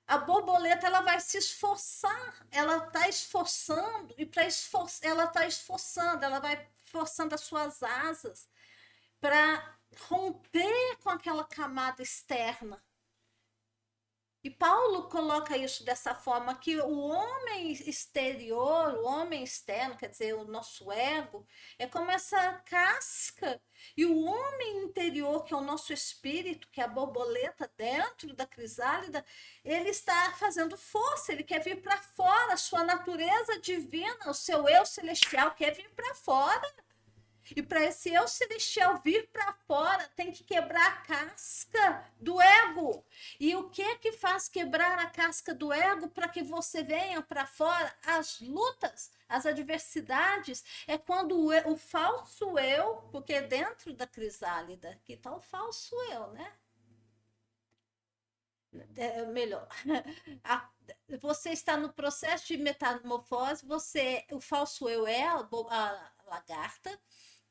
a borboleta ela vai se esforçar, ela está esforçando, e para ela está esforçando, ela vai forçando as suas asas para romper com aquela camada externa. E Paulo coloca isso dessa forma, que o homem exterior, o homem externo, quer dizer, o nosso ego, é como essa casca. E o homem interior, que é o nosso espírito, que é a borboleta dentro da crisálida, ele está fazendo força, ele quer vir para fora, a sua natureza divina, o seu eu celestial quer vir para fora. E para esse eu celestial vir para fora, tem que quebrar a casca do ego. E o que é que faz quebrar a casca do ego para que você venha para fora? As lutas, as adversidades. É quando o falso eu, porque dentro da crisálida, que está o falso eu, né? Melhor. Você está no processo de metamorfose, o falso eu é a lagarta,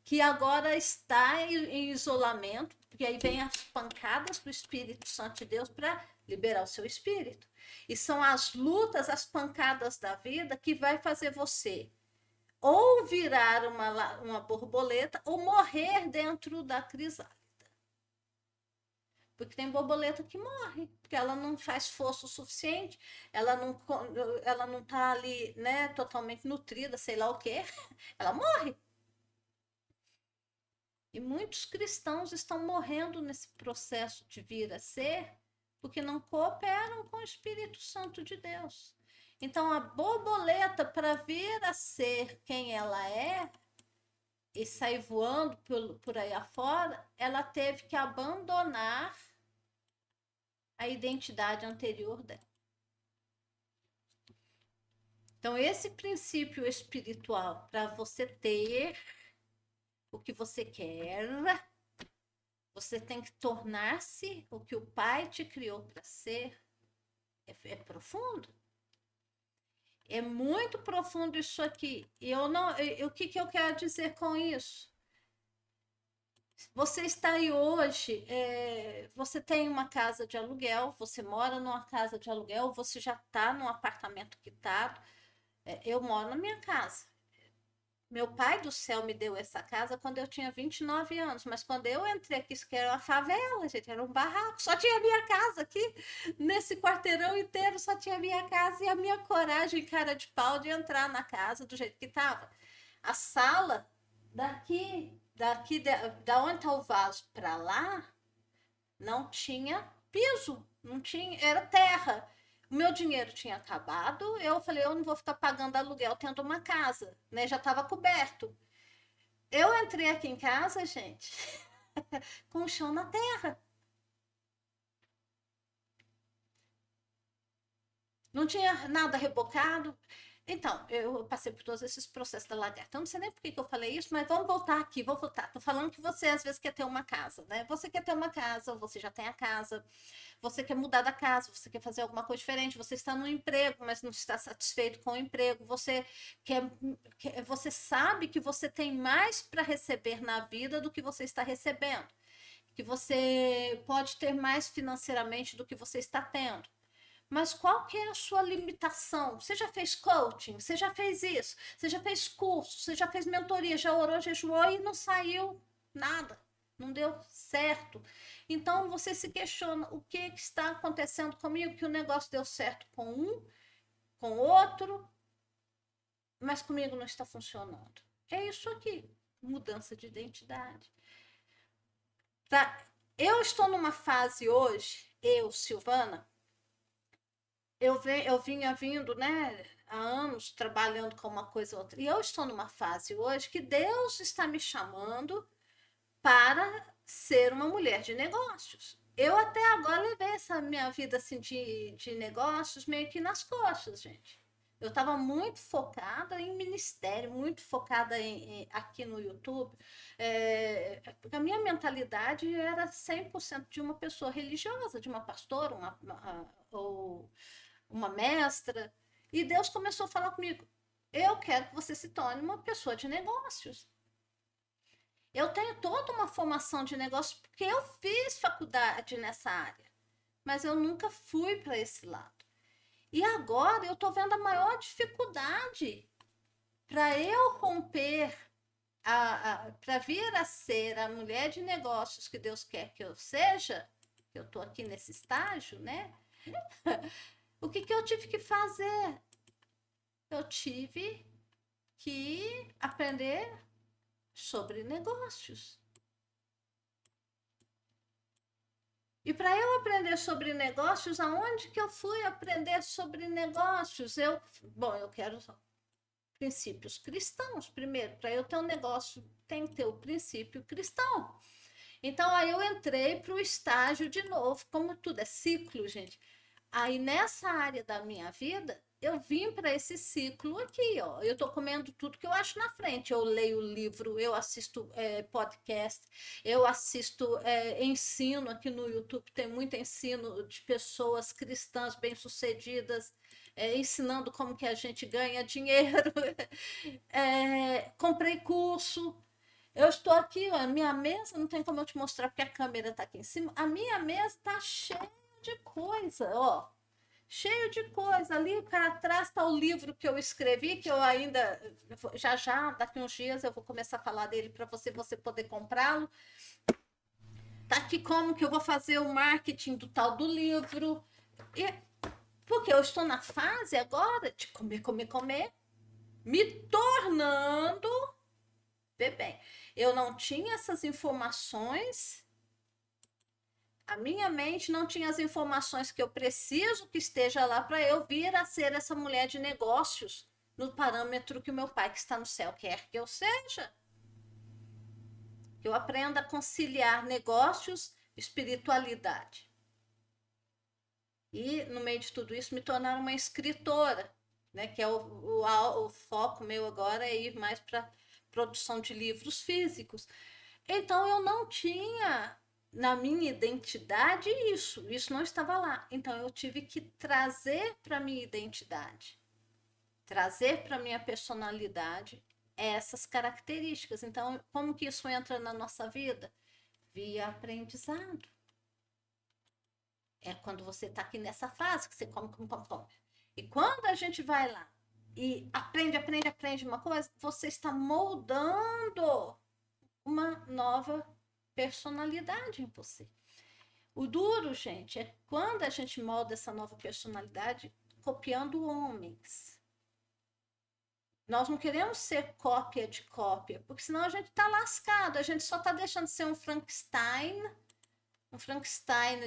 que agora está em isolamento, porque aí vem as pancadas do Espírito Santo de Deus para liberar o seu espírito. E são as lutas, as pancadas da vida que vai fazer você ou virar uma borboleta ou morrer dentro da crisálida. Porque tem borboleta que morre, porque ela não faz força o suficiente, ela não tá ali, né, totalmente nutrida, sei lá o quê, ela morre. E muitos cristãos estão morrendo nesse processo de vir a ser, porque não cooperam com o Espírito Santo de Deus. Então, a borboleta, para vir a ser quem ela é, e sair voando por aí afora, ela teve que abandonar a identidade anterior dela. Então, esse princípio espiritual, para você ter o que você quer, você tem que tornar-se o que o Pai te criou para ser. É profundo. É muito profundo isso aqui. E o que eu quero dizer com isso? Você está aí hoje, você tem uma casa de aluguel, você mora numa casa de aluguel, você já está num apartamento quitado. Eu moro na minha casa. Meu pai do céu me deu essa casa quando eu tinha 29 anos, mas quando eu entrei aqui, isso que era uma favela, gente, era um barraco, só tinha a minha casa aqui, nesse quarteirão inteiro só tinha a minha casa e a minha coragem, cara de pau, de entrar na casa do jeito que estava. A sala, da onde está o vaso para lá, não tinha piso, não tinha, era terra. O meu dinheiro tinha acabado, eu falei, eu não vou ficar pagando aluguel tendo uma casa, né? Já estava coberto. Eu entrei aqui em casa, gente, com o chão na terra. Não tinha nada rebocado. Então, eu passei por todos esses processos da lagarta. Eu não sei nem por que eu falei isso, mas vamos voltar aqui, vou voltar. Tô falando que você às vezes quer ter uma casa, né? Você quer ter uma casa, você já tem a casa, você quer mudar da casa, você quer fazer alguma coisa diferente, você está no emprego, mas não está satisfeito com o emprego, você sabe que você tem mais para receber na vida do que você está recebendo, que você pode ter mais financeiramente do que você está tendo. Mas qual que é a sua limitação? Você já fez coaching? Você já fez isso? Você já fez curso? Você já fez mentoria? Já orou, jejuou e não saiu nada? Não deu certo. Então você se questiona o que está acontecendo comigo, que o negócio deu certo com um, com outro, mas comigo não está funcionando. É isso aqui, mudança de identidade. Tá? Eu estou numa fase hoje, eu, Silvana, eu vinha vindo, né, há anos trabalhando com uma coisa ou outra. E eu estou numa fase hoje que Deus está me chamando para ser uma mulher de negócios. Eu até agora levei essa minha vida assim de negócios meio que nas costas, gente. Eu estava muito focada em ministério, muito focada aqui no YouTube, porque a minha mentalidade era 100% de uma pessoa religiosa, de uma pastora, ou uma mestra, e Deus começou a falar comigo: eu quero que você se torne uma pessoa de negócios. Eu tenho toda uma formação de negócios porque eu fiz faculdade nessa área, mas eu nunca fui para esse lado. E agora eu estou vendo a maior dificuldade para eu romper, para vir a ser a mulher de negócios que Deus quer que eu seja, que eu estou aqui nesse estágio, né? O que eu tive que fazer? Eu tive que aprender sobre negócios. E para eu aprender sobre negócios, aonde que eu fui aprender sobre negócios? Eu quero princípios cristãos primeiro. Para eu ter um negócio, tem que ter o princípio cristão. Então, aí eu entrei para o estágio de novo, como tudo é ciclo, gente. Aí, nessa área da minha vida, eu vim para esse ciclo aqui, ó. Eu estou comendo tudo que eu acho na frente. Eu leio livro, eu assisto podcast, eu assisto ensino aqui no YouTube. Tem muito ensino de pessoas cristãs bem-sucedidas, ensinando como que a gente ganha dinheiro. Comprei curso. Eu estou aqui, ó, a minha mesa, não tem como eu te mostrar porque a câmera está aqui em cima. A minha mesa está cheia de coisa, ó. Cheio de coisa. Ali para trás está o livro que eu escrevi, que eu ainda, já, daqui uns dias eu vou começar a falar dele para você poder comprá-lo. Tá aqui como que eu vou fazer o marketing do tal do livro. E, porque eu estou na fase agora de comer, me tornando. Vê bem, eu não tinha essas informações, a minha mente não tinha as informações que eu preciso que esteja lá para eu vir a ser essa mulher de negócios no parâmetro que o meu pai que está no céu quer que eu seja. Que eu aprenda a conciliar negócios e espiritualidade. E, no meio de tudo isso, me tornar uma escritora, né? Que é o foco meu agora é ir mais para produção de livros físicos. Então, eu não tinha na minha identidade isso não estava lá. Então, eu tive que trazer para a minha identidade, trazer para a minha personalidade essas características. Então, como que isso entra na nossa vida? Via aprendizado. É quando você está aqui nessa fase que você come. E quando a gente vai lá e aprende uma coisa, você está moldando uma nova personalidade em você. O duro, gente, é quando a gente molda essa nova personalidade copiando homens. Nós não queremos ser cópia de cópia, porque senão a gente está lascado, a gente só está deixando de ser um Frankenstein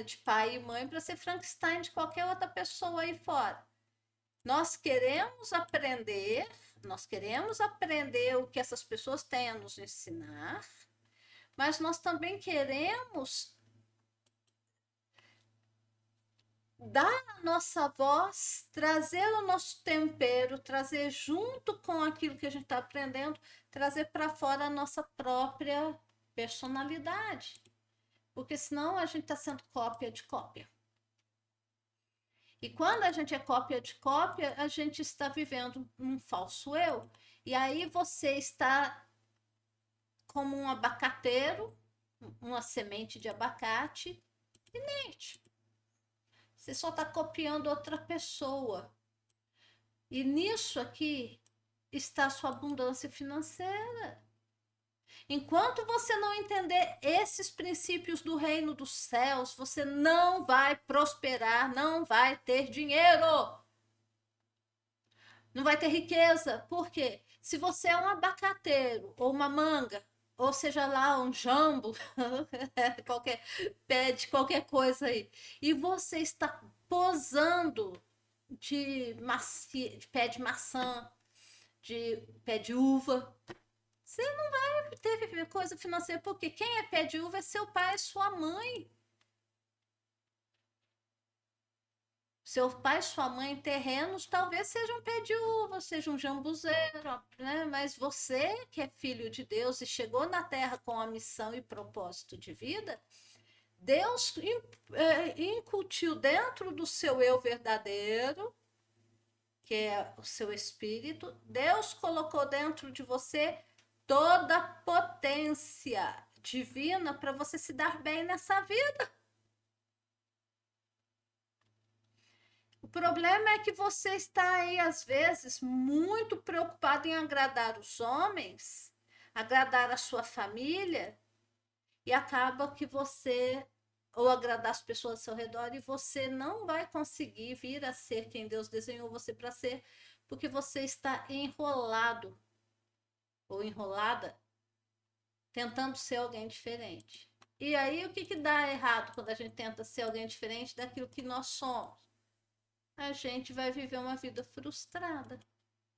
de pai e mãe para ser Frankenstein de qualquer outra pessoa aí fora. Nós queremos aprender o que essas pessoas têm a nos ensinar, mas nós também queremos dar a nossa voz, trazer o nosso tempero, trazer junto com aquilo que a gente está aprendendo, trazer para fora a nossa própria personalidade. Porque senão a gente está sendo cópia de cópia. E quando a gente é cópia de cópia, a gente está vivendo um falso eu. E aí você está como um abacateiro, uma semente de abacate, inerte. Você só está copiando outra pessoa. E nisso aqui está a sua abundância financeira. Enquanto você não entender esses princípios do reino dos céus, você não vai prosperar, não vai ter dinheiro. Não vai ter riqueza. Por quê? Se você é um abacateiro ou uma manga, ou seja lá, um jambo, pede qualquer coisa aí, e você está posando de pé de maçã, de pé de uva, você não vai ter coisa financeira, porque quem é pé de uva é seu pai, sua mãe. Seu pai, sua mãe, terrenos, talvez seja um pé de uva, seja um jambuzeiro, né? Mas você, que é filho de Deus e chegou na Terra com a missão e propósito de vida, Deus incutiu dentro do seu eu verdadeiro, que é o seu espírito, Deus colocou dentro de você toda a potência divina para você se dar bem nessa vida. O problema é que você está aí, às vezes, muito preocupado em agradar os homens, agradar a sua família, e acaba que você ou agradar as pessoas ao seu redor, e você não vai conseguir vir a ser quem Deus desenhou você para ser, porque você está enrolado ou enrolada tentando ser alguém diferente. E aí, o que, que dá errado quando a gente tenta ser alguém diferente daquilo que nós somos? A gente vai viver uma vida frustrada.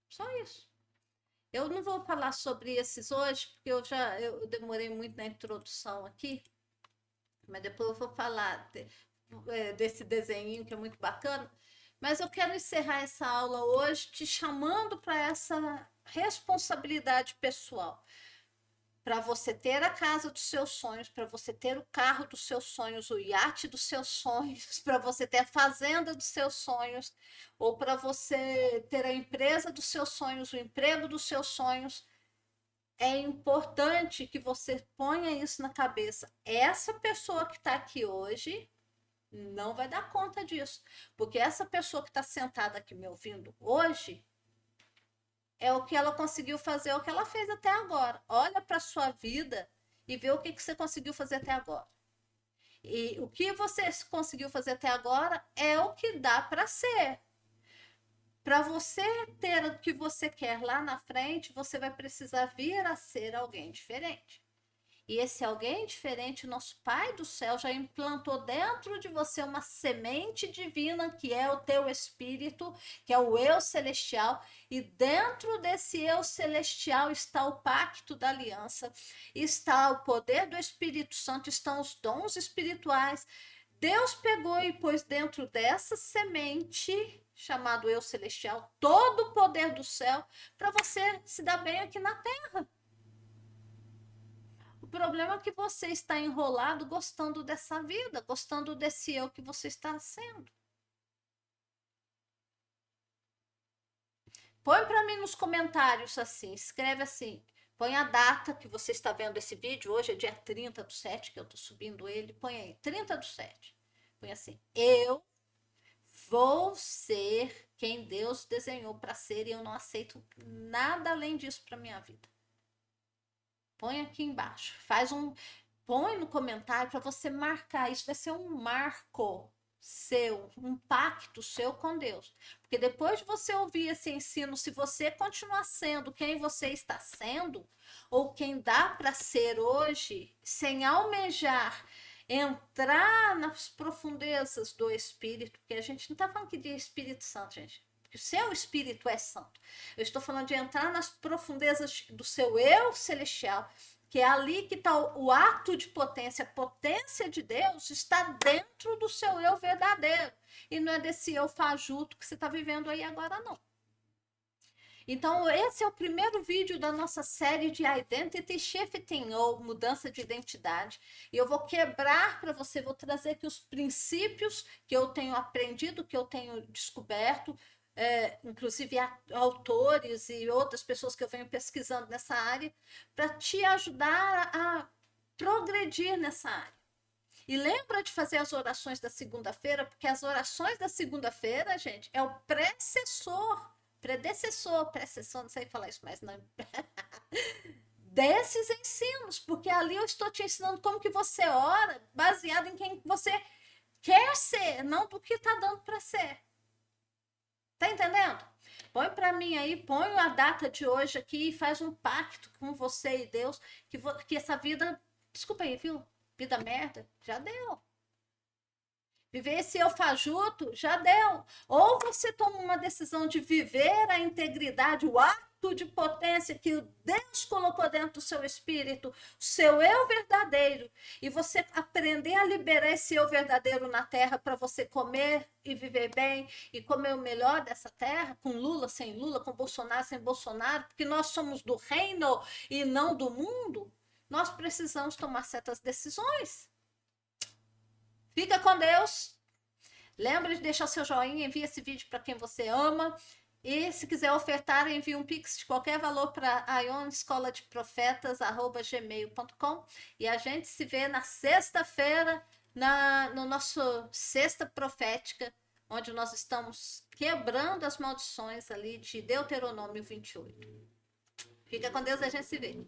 Só isso. Eu não vou falar sobre esses hoje, porque eu demorei muito na introdução aqui, mas depois eu vou falar desse desenho que é muito bacana. Mas eu quero encerrar essa aula hoje te chamando para essa responsabilidade pessoal. Para você ter a casa dos seus sonhos, para você ter o carro dos seus sonhos, o iate dos seus sonhos, para você ter a fazenda dos seus sonhos, ou para você ter a empresa dos seus sonhos, o emprego dos seus sonhos, é importante que você ponha isso na cabeça. Essa pessoa que está aqui hoje não vai dar conta disso, porque essa pessoa que está sentada aqui me ouvindo hoje é o que ela conseguiu fazer, é o que ela fez até agora. Olha para a sua vida e vê o que, que você conseguiu fazer até agora. E o que você conseguiu fazer até agora é o que dá para ser. Para você ter o que você quer lá na frente, você vai precisar vir a ser alguém diferente. E esse alguém diferente, nosso Pai do céu já implantou dentro de você uma semente divina, que é o teu espírito, que é o eu celestial, e dentro desse eu celestial está o pacto da aliança, está o poder do Espírito Santo, estão os dons espirituais. Deus pegou e pôs dentro dessa semente, chamado eu celestial, todo o poder do céu, para você se dar bem aqui na terra. O problema é que você está enrolado gostando dessa vida, gostando desse eu que você está sendo. Põe para mim nos comentários assim, escreve assim, põe a data que você está vendo esse vídeo, hoje é dia 30/7, que eu estou subindo ele, põe aí, 30/7. Põe assim, eu vou ser quem Deus desenhou para ser e eu não aceito nada além disso para minha vida. Põe aqui embaixo, põe no comentário para você marcar. Isso vai ser um marco seu, um pacto seu com Deus. Porque depois de você ouvir esse ensino, se você continuar sendo quem você está sendo, ou quem dá para ser hoje, sem almejar entrar nas profundezas do Espírito, porque a gente não está falando aqui de Espírito Santo, gente. O seu espírito é santo. Eu estou falando de entrar nas profundezas do seu eu celestial, que é ali que está o ato de potência. A potência de Deus está dentro do seu eu verdadeiro. E não é desse eu fajuto que você está vivendo aí agora, não. Então, esse é o primeiro vídeo da nossa série de Identity Shifting, ou mudança de identidade. E eu vou quebrar para você, vou trazer aqui os princípios que eu tenho aprendido, que eu tenho descoberto, inclusive autores e outras pessoas que eu venho pesquisando nessa área, para te ajudar a progredir nessa área. E lembra de fazer as orações da segunda-feira, porque as orações da segunda-feira, gente, é o predecessor, não sei falar isso mais, não. Desses ensinos, porque ali eu estou te ensinando como que você ora, baseado em quem você quer ser, não do que está dando para ser. Tá entendendo? Põe para mim aí, põe a data de hoje aqui e faz um pacto com você e Deus, que essa vida, desculpa aí, viu? Vida merda, já deu. Viver esse eu fajuto, já deu. Ou você toma uma decisão de viver a integridade, o ato de potência que Deus colocou dentro do seu espírito, o seu eu verdadeiro, e você aprender a liberar esse eu verdadeiro na terra para você comer e viver bem, e comer o melhor dessa terra, com Lula, sem Lula, com Bolsonaro, sem Bolsonaro, porque nós somos do reino e não do mundo, nós precisamos tomar certas decisões. Fica com Deus. Lembre de deixar seu joinha, envie esse vídeo para quem você ama. E se quiser ofertar, envie um pix de qualquer valor para ionescoladeprofetas@gmail.com. E a gente se vê na sexta-feira, no nosso Sexta Profética, onde nós estamos quebrando as maldições ali de Deuteronômio 28. Fica com Deus, a gente se vê.